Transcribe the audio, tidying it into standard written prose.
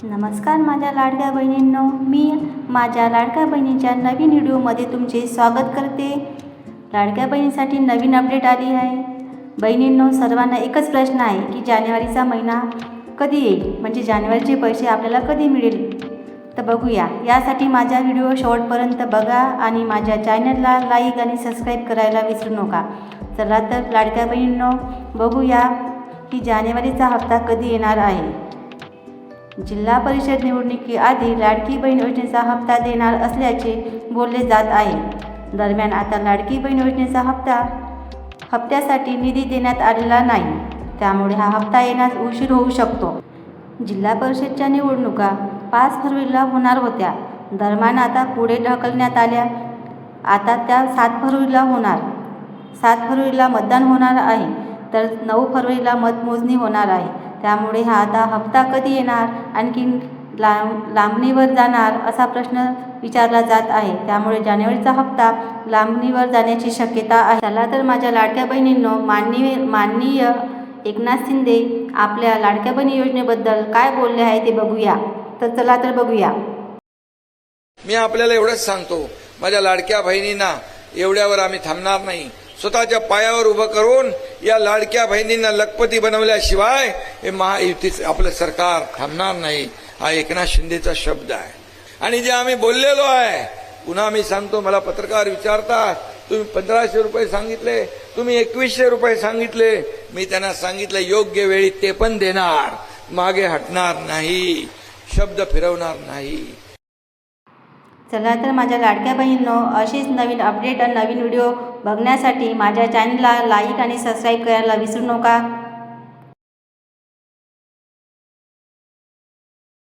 नमस्कार माझ्या लाडक्या बहिणींनो, मी माझ्या लाडक्या बहिणीच्या नवीन व्हिडिओमध्ये तुमचे स्वागत करते। लाडक्या बहिणीसाठी नवीन अपडेट आली आहे। बहिणींनो, सर्वांना एकच प्रश्न आहे की जानेवारीचा महिना कधी येईल, म्हणजे जानेवारीचे पैसे आपल्याला कधी मिळेल। तर बघूया, यासाठी माझा व्हिडिओ शेवटपर्यंत बघा आणि माझ्या चॅनलला लाईक आणि सबस्क्राईब करायला विसरू नका। चला तर लाडक्या बहिणींनो, बघूया की जानेवारीचा हप्ता कधी येणार आहे। जिल्हा परिषद निवडणुकीआधी लाडकी बहीण योजनेचा हप्ता देणार असल्याचे बोलले जात आहे। दरम्यान आता लाडकी बहीण योजनेचा हप्त्यासाठी निधी देण्यात आलेला नाही, त्यामुळे हा हप्ता येण्यास उशीर होऊ शकतो। जिल्हा परिषदच्या निवडणुका 5 फरवरीला होणार होत्या, दरम्यान आता पुढे ढकलण्यात आल्या। आता त्या 7 फरवरीला होणार। 7 फरवरीला मतदान होणार आहे, तर 9 फरवरीला मतमोजणी होणार आहे। त्यामुळे हा आता हप्ता कधी येणार, आणखी लांबणीवर जाणार असा प्रश्न विचारला जात आहे। त्यामुळे जानेवारीचा हप्ता लांबणीवर जाण्याची शक्यता आहे। चला तर माझ्या लाडक्या बहिणींनो, माननीय एकनाथ शिंदे आपल्या लाडक्या बहिणी योजनेबद्दल काय बोलले आहे ते बघूया। तर चला तर बघूया। मी आपल्याला एवढंच सांगतो, माझ्या लाडक्या बहिणींना, एवढ्यावर आम्ही थांबणार नाही। स्वतःच्या पायावर उभं करून या लाडक्या बहिणींना लखपती बनवल्याशिवाय हे महायुतीचं आपलं सरकार थांबणार नाही। हा एकनाथ शिंदेचा शब्द आहे आणि जे आम्ही बोललेलो आहे। पुन्हा मी सांगतो, मला पत्रकार विचारतात, तुम्ही 1500 रुपये सांगितले, तुम्ही 2100 रुपये सांगितले। मी त्यांना सांगितलं, योग्य वेळी ते पण देणार, मागे हटणार नाही, शब्द फिरवणार नाही। चला तर माझ्या लाडक्या बहिणींनो, अशीच नवीन अपडेट आणि नवीन व्हिडिओ बघण्यासाठी माझ्या चॅनलला लाईक आणि सबस्क्राईब करायला विसरू नका।